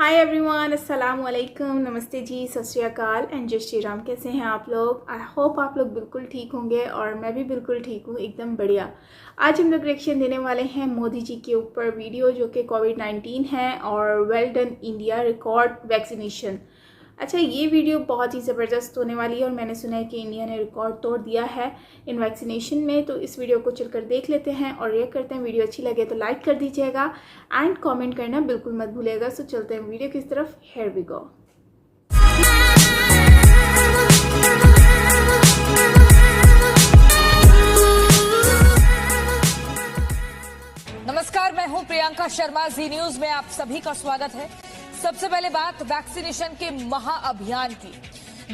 Hi everyone, अस्सलाम वालेकुम, नमस्ते जी, सत श्री अकाल एंड जय श्री राम। कैसे हैं आप लोग? आई होप आप लोग बिल्कुल ठीक होंगे और मैं भी बिल्कुल ठीक हूँ, एकदम बढ़िया। आज हम लोग रिएक्शन देने वाले हैं मोदी जी के ऊपर वीडियो जो कि कोविड-19 है और well done India record vaccination. अच्छा, ये वीडियो बहुत ही ज़बरदस्त होने वाली है और मैंने सुना है कि इंडिया ने रिकॉर्ड तोड़ दिया है इन वैक्सीनेशन में। तो इस वीडियो को चलकर देख लेते हैं और ये करते हैं। वीडियो अच्छी लगे तो लाइक कर दीजिएगा एंड कमेंट करना बिल्कुल मत भूलिएगा। सो चलते हैं वीडियो की तरफ। Here we go. नमस्कार, मैं हूं प्रियंका शर्मा। जी न्यूज में आप सभी का स्वागत है। सबसे पहले बात वैक्सीनेशन के महाअभियान की।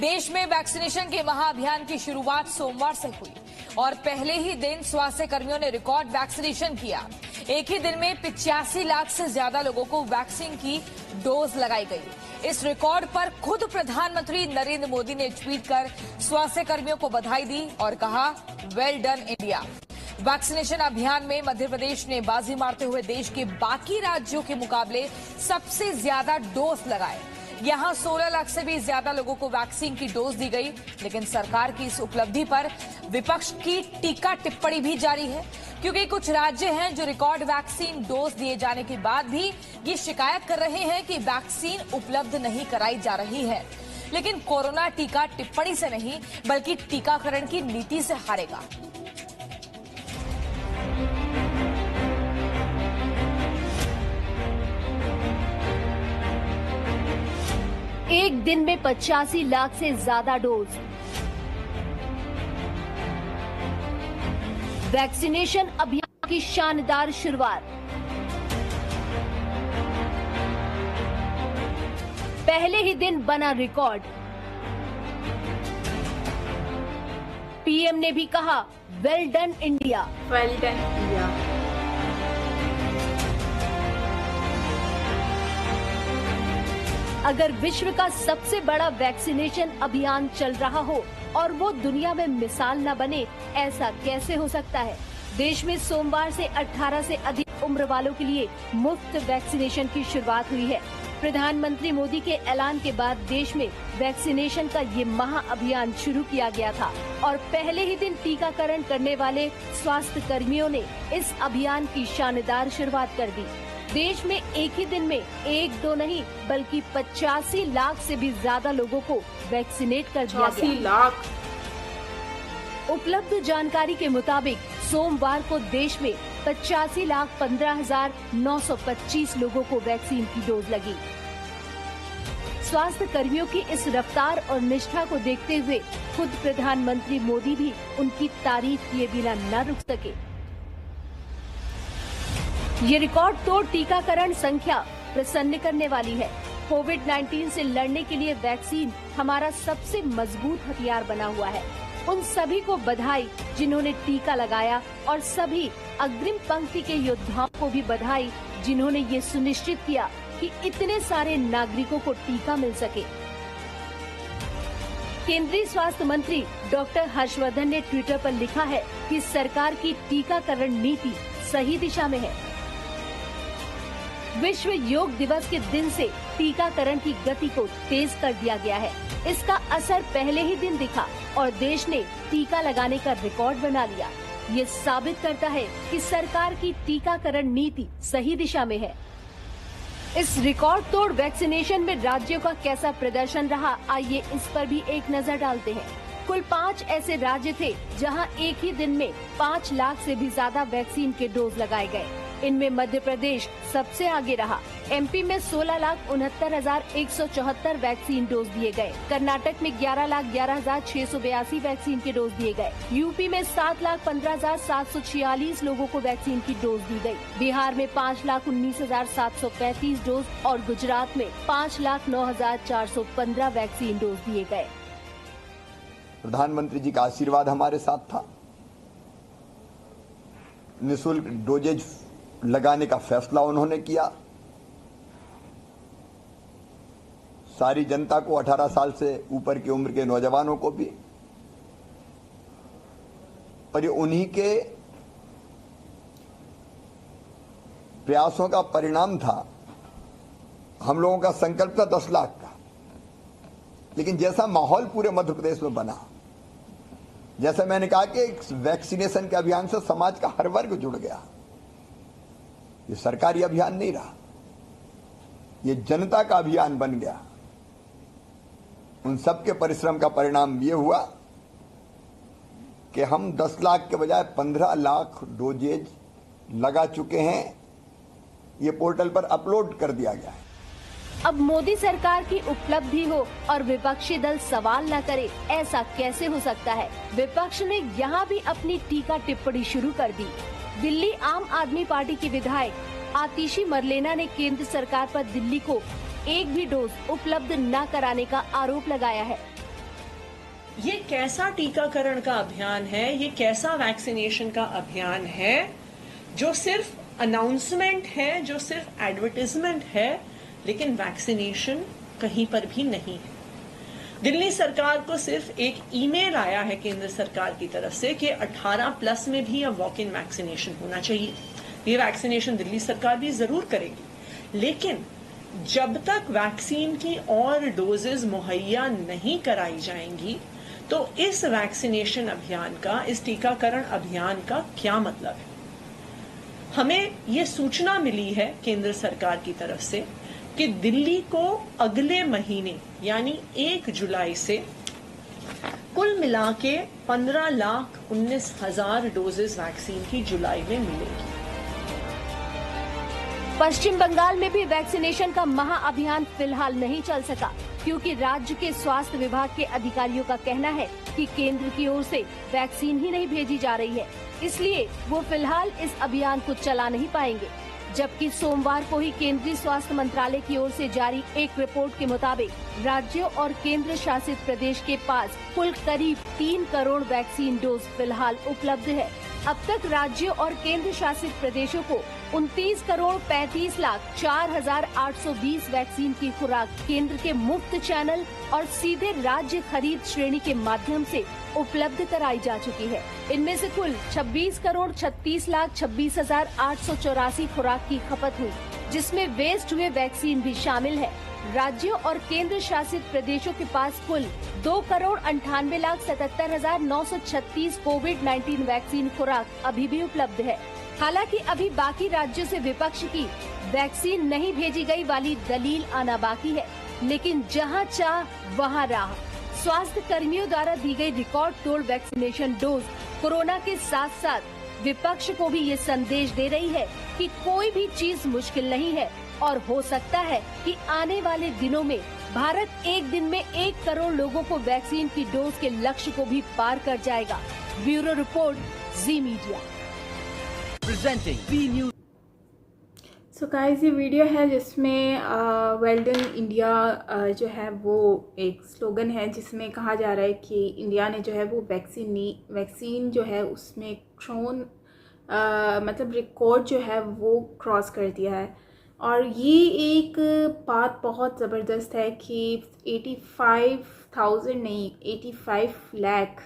देश में वैक्सीनेशन के महाअभियान की शुरुआत सोमवार से हुई और पहले ही दिन स्वास्थ्य कर्मियों ने रिकॉर्ड वैक्सीनेशन किया। एक ही दिन में 85 लाख से ज्यादा लोगों को वैक्सीन की डोज लगाई गई। इस रिकॉर्ड पर खुद प्रधानमंत्री नरेंद्र मोदी ने ट्वीट कर स्वास्थ्य कर्मियों को बधाई दी और कहा, वेल डन इंडिया। वैक्सीनेशन अभियान में मध्य प्रदेश ने बाजी मारते हुए देश के बाकी राज्यों के मुकाबले सबसे ज्यादा डोज लगाए। यहां 16 लाख से भी ज्यादा लोगों को वैक्सीन की डोज दी गई। लेकिन सरकार की इस उपलब्धि पर विपक्ष की टीका टिप्पणी भी जारी है, क्योंकि कुछ राज्य हैं जो रिकॉर्ड वैक्सीन डोज दिए जाने के बाद भी ये शिकायत कर रहे हैं कि वैक्सीन उपलब्ध नहीं कराई जा रही है। लेकिन कोरोना टीका टिप्पणी से नहीं बल्कि टीकाकरण की नीति से हारेगा। एक दिन में 85 लाख से ज्यादा डोज। वैक्सीनेशन अभियान की शानदार शुरुआत। पहले ही दिन बना रिकॉर्ड। पीएम ने भी कहा, well done India. Well done India. अगर विश्व का सबसे बड़ा वैक्सीनेशन अभियान चल रहा हो और वो दुनिया में मिसाल न बने, ऐसा कैसे हो सकता है? देश में सोमवार से 18 से अधिक उम्र वालों के लिए मुफ्त वैक्सीनेशन की शुरुआत हुई है। प्रधानमंत्री मोदी के ऐलान के बाद देश में वैक्सीनेशन का ये महाअभियान शुरू किया गया था और पहले ही दिन टीकाकरण करने वाले स्वास्थ्य कर्मियों ने इस अभियान की शानदार शुरुआत कर दी। देश में एक ही दिन में एक दो नहीं बल्कि 85 लाख से भी ज्यादा लोगों को वैक्सीनेट कर दिया गया। 85 लाख। उपलब्ध जानकारी के मुताबिक सोमवार को देश में 85,15,925 लोगों को वैक्सीन की डोज लगी। स्वास्थ्य कर्मियों की इस रफ्तार और निष्ठा को देखते हुए खुद प्रधानमंत्री मोदी भी उनकी तारीफ किए बिना न रुक सके। ये रिकॉर्ड तोड़ टीकाकरण संख्या प्रसन्न करने वाली है। कोविड-19 से लड़ने के लिए वैक्सीन हमारा सबसे मजबूत हथियार बना हुआ है। उन सभी को बधाई जिन्होंने टीका लगाया और सभी अग्रिम पंक्ति के योद्धाओं को भी बधाई जिन्होंने ये सुनिश्चित किया कि इतने सारे नागरिकों को टीका मिल सके। केंद्रीय स्वास्थ्य मंत्री डॉक्टर हर्षवर्धन ने ट्विटर पर लिखा है कि सरकार की टीकाकरण नीति सही दिशा में है। विश्व योग दिवस के दिन से टीकाकरण की गति को तेज कर दिया गया है। इसका असर पहले ही दिन दिखा और देश ने टीका लगाने का रिकॉर्ड बना लिया। ये साबित करता है कि सरकार की टीकाकरण नीति सही दिशा में है। इस रिकॉर्ड तोड़ वैक्सीनेशन में राज्यों का कैसा प्रदर्शन रहा, आइए इस पर भी एक नजर डालते हैं। कुल 5 ऐसे राज्य थे जहां एक ही दिन में 5 लाख से भी ज्यादा वैक्सीन के डोज लगाए गए। इनमें मध्य प्रदेश सबसे आगे रहा। एमपी में 16,11,174 वैक्सीन डोज दिए गए। कर्नाटक में 11,11,682 वैक्सीन के डोज दिए गए। यूपी में 7,15,746 लोगों को वैक्सीन की डोज दी गई। बिहार में 5,19,735 डोज और गुजरात में 5,09,415 वैक्सीन डोज दिए गए। प्रधानमंत्री जी का आशीर्वाद हमारे साथ था। निःशुल्क डोजेज लगाने का फैसला उन्होंने किया। सारी जनता को, 18 साल से ऊपर की उम्र के नौजवानों को भी। और ये उन्हीं के प्रयासों का परिणाम था हम लोगों का संकल्प था 10 लाख का, लेकिन जैसा माहौल पूरे मध्य प्रदेश में बना, जैसा मैंने कहा कि वैक्सीनेशन के अभियान से समाज का हर वर्ग जुड़ गया। ये सरकारी अभियान नहीं रहा, ये जनता का अभियान बन गया। उन सबके परिश्रम का परिणाम ये हुआ कि हम 10 लाख के बजाय 15 लाख डोजेज लगा चुके हैं। ये पोर्टल पर अपलोड कर दिया गया है। अब मोदी सरकार की उपलब्धि हो और विपक्षी दल सवाल न करे, ऐसा कैसे हो सकता है? विपक्ष ने यहाँ भी अपनी टीका टिप्पणी शुरू कर दी। दिल्ली आम आदमी पार्टी की विधायक आतिशी मरलेना ने केंद्र सरकार पर दिल्ली को एक भी डोज उपलब्ध न कराने का आरोप लगाया है। ये कैसा टीकाकरण का अभियान है, ये कैसा वैक्सीनेशन का अभियान है जो सिर्फ अनाउंसमेंट है, जो सिर्फ एडवर्टाइजमेंट है, लेकिन वैक्सीनेशन कहीं पर भी नहीं है। दिल्ली सरकार को सिर्फ एक ईमेल आया है केंद्र सरकार की तरफ से कि 18+ में भी अब वॉक इन वैक्सीनेशन होना चाहिए। ये वैक्सीनेशन दिल्ली सरकार भी जरूर करेगी, लेकिन जब तक वैक्सीन की और डोजेज मुहैया नहीं कराई जाएंगी तो इस वैक्सीनेशन अभियान का, इस टीकाकरण अभियान का क्या मतलब है? हमें ये सूचना मिली है केंद्र सरकार की तरफ से कि दिल्ली को अगले महीने यानी 1 जुलाई से कुल मिला के 15,19,000 डोजेस वैक्सीन की जुलाई में मिलेगी। पश्चिम बंगाल में भी वैक्सीनेशन का महाअभियान फिलहाल नहीं चल सका, क्योंकि राज्य के स्वास्थ्य विभाग के अधिकारियों का कहना है कि केंद्र की ओर से वैक्सीन ही नहीं भेजी जा रही है, इसलिए वो फिलहाल इस अभियान को चला नहीं पाएंगे। जबकि सोमवार को ही केंद्रीय स्वास्थ्य मंत्रालय की ओर से जारी एक रिपोर्ट के मुताबिक राज्यों और केंद्र शासित प्रदेश के पास कुल करीब 3 करोड़ वैक्सीन डोज फिलहाल उपलब्ध है। अब तक राज्यों और केंद्र शासित प्रदेशों को 29,35,04,820 वैक्सीन की खुराक केंद्र के मुफ्त चैनल और सीधे राज्य खरीद श्रेणी के माध्यम से उपलब्ध कराई जा चुकी है। इनमें से कुल 26,36,26,884 खुराक की खपत हुई, जिसमें वेस्ट हुए वैक्सीन भी शामिल है। राज्यों और केंद्र शासित प्रदेशों के पास कुल 2,98,77,936 कोविड-19 वैक्सीन खुराक अभी भी उपलब्ध है। हालांकि अभी बाकी राज्यों से विपक्ष की वैक्सीन नहीं भेजी गई वाली दलील आना बाकी है, लेकिन जहां चाह वहां राह। स्वास्थ्य कर्मियों द्वारा दी गई रिकॉर्ड तोड़ वैक्सीनेशन डोज कोरोना के साथ साथ विपक्ष को भी ये संदेश दे रही है कि कोई भी चीज मुश्किल नहीं है और हो सकता है कि आने वाले दिनों में भारत एक दिन में 1 करोड़ लोगों को वैक्सीन की डोज के लक्ष्य को भी पार कर जाएगा। Bureau report, Zee media. Presenting B News. So guys, ये वीडियो है जिसमें वेल डन इंडिया जो है वो एक स्लोगन है जिसमें कहा जा रहा है कि इंडिया ने जो है वो वैक्सीन जो है उसमें मतलब रिकॉर्ड जो है वो क्रॉस कर दिया है। और ये एक बात बहुत ज़बरदस्त है कि 85,000 नहीं 85 लाख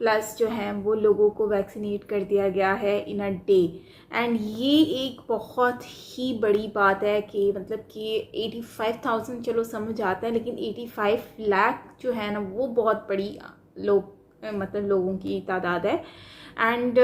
प्लस जो है वो लोगों को वैक्सीनेट कर दिया गया है इन अ डे। एंड ये एक बहुत ही बड़ी बात है कि मतलब कि 85,000 चलो समझ आता है, लेकिन 85 लाख जो है ना वो बहुत बड़ी लोगों की तादाद है। एंड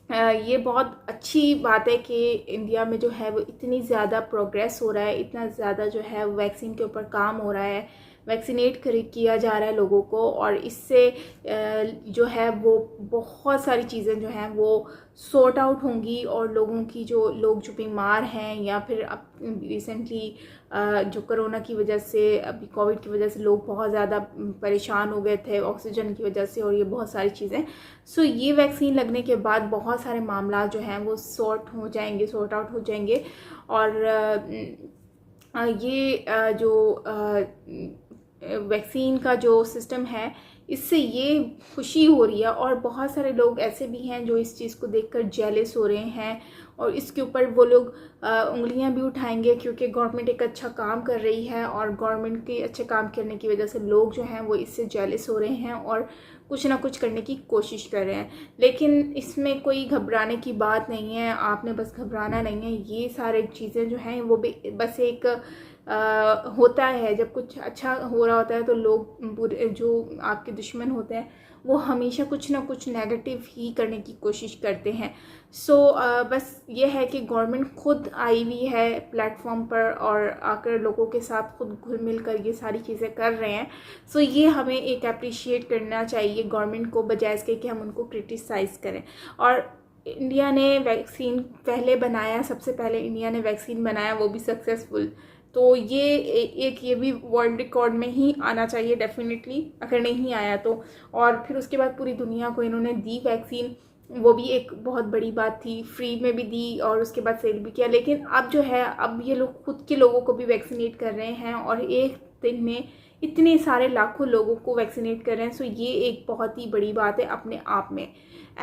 ये बहुत अच्छी बात है कि इंडिया में जो है वो इतनी ज़्यादा प्रोग्रेस हो रहा है, इतना ज़्यादा जो है वैक्सीन के ऊपर काम हो रहा है, वैक्सीनेट किया जा रहा है लोगों को। और इससे जो है वो बहुत सारी चीज़ें जो हैं वो सॉर्ट आउट होंगी और लोगों की लोग जो बीमार हैं या फिर अब रिसेंटली जो कोरोना की वजह से, अभी कोविड की वजह से लोग बहुत ज़्यादा परेशान हो गए थे ऑक्सीजन की वजह से और ये बहुत सारी चीज़ें। सो ये वैक्सीन लगने के बाद बहुत सारे मामला जो हैं वो सॉर्ट आउट हो जाएंगे। और ये जो वैक्सीन का जो सिस्टम है इससे ये खुशी हो रही है। और बहुत सारे लोग ऐसे भी हैं जो इस चीज़ को देखकर जेलस हो रहे हैं और इसके ऊपर वो लोग उंगलियां भी उठाएंगे, क्योंकि गवर्नमेंट एक अच्छा काम कर रही है और गवर्नमेंट के अच्छे काम करने की वजह से लोग जो हैं वो इससे जेलस हो रहे हैं और कुछ ना कुछ करने की कोशिश कर रहे हैं। लेकिन इसमें कोई घबराने की बात नहीं है, आपने बस घबराना नहीं है। ये सारे चीज़ें जो हैं वो भी बस एक होता है, जब कुछ अच्छा हो रहा होता है तो लोग बुरे जो आपके दुश्मन होते हैं वो हमेशा कुछ ना कुछ नेगेटिव ही करने की कोशिश करते हैं। बस ये है कि गवर्नमेंट खुद आई हुई है प्लेटफॉर्म पर और आकर लोगों के साथ खुद घुल मिल कर ये सारी चीज़ें कर रहे हैं। ये हमें एक अप्रिशिएट करना चाहिए गवर्नमेंट को, बजाय इसके कि हम उनको क्रिटिसाइज़ करें। और इंडिया ने वैक्सीन पहले बनाया, सबसे पहले इंडिया ने वैक्सीन बनाया, वो भी सक्सेसफुल। तो ये भी वर्ल्ड रिकॉर्ड में ही आना चाहिए डेफिनेटली, अगर नहीं आया तो। और फिर उसके बाद पूरी दुनिया को इन्होंने दी वैक्सीन, वो भी एक बहुत बड़ी बात थी। फ्री में भी दी और उसके बाद सेल भी किया। लेकिन अब जो है, अब ये लोग खुद के लोगों को भी वैक्सीनेट कर रहे हैं और एक दिन में इतने सारे लाखों लोगों को वैक्सीनेट कर रहे हैं। ये एक बहुत ही बड़ी बात है अपने आप में।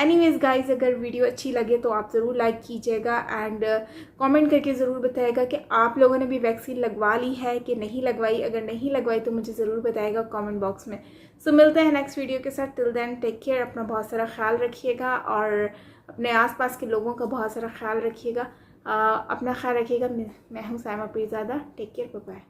एनीवेज गाइज, अगर वीडियो अच्छी लगे तो आप ज़रूर लाइक कीजिएगा एंड कमेंट करके ज़रूर बताइएगा कि आप लोगों ने भी वैक्सीन लगवा ली है कि नहीं लगवाई। अगर नहीं लगवाई तो मुझे ज़रूर बताइएगा कमेंट बॉक्स में। मिलते हैं नेक्स्ट वीडियो के साथ। टिल देन टेक केयर, अपना बहुत सारा ख्याल रखिएगा और अपने आसपास के लोगों का बहुत सारा ख्याल रखिएगा। अपना ख्याल रखिएगा। मैं हूँ Saima Peerzada. Take care, bye bye.